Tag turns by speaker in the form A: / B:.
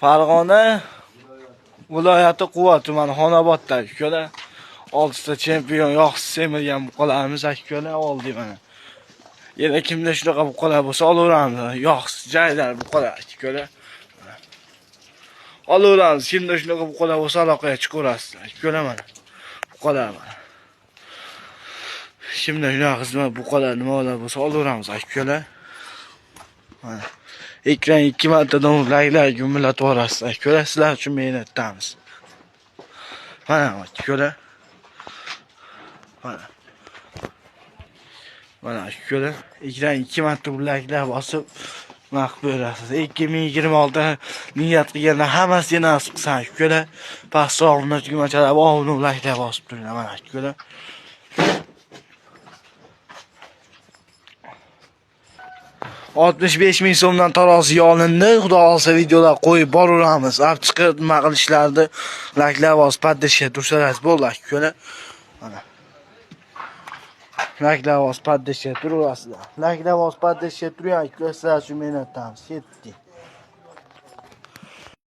A: Farg'ona viloyati Quva tumani Xonobodda ukalar 6 ta chempion yog'siz semirgan buqalarimiz ukalar oldi mana. Yana kimda shunaqa buqalar bo'lsa olaveramiz. Yog'siz joylar buqalar ukalar. Olaveramiz. Kimda shunaqa buqalar bo'lsa aloqaga chiqaverasiz ukalar mana. Buqalar mana. Kimda shunaqa xizmat buqalar nimalar bo'lsa olaveramiz ukalar. Mana. Ekran 2 martadan laylar gumillatib yuborasiz ukalar. Sizlar uchun mehnatdamiz. Mana ukalar. Mana. Mana ukalar. Ekran 2 marta laylar bosib maqbul bo'lasiz. 2026 niyat qilganda hammasi nasib qilsin ukalar. Pasog'ni tumachalar ovni laylar bosib turinglar mana ukalar. $65,000 so'mdan taroziga olindi. Xudo olsa videolar qo'yib boraveramiz. Olib chiqib nima qilishlarni laylar bosib paddishga tursalar bo'ldi ukalar. Mana. Laylar bosib paddishga turaverasizlar. Laylar bosib paddishga turing ukalar, sizlar uchun mehnatdamiz. Ketdik.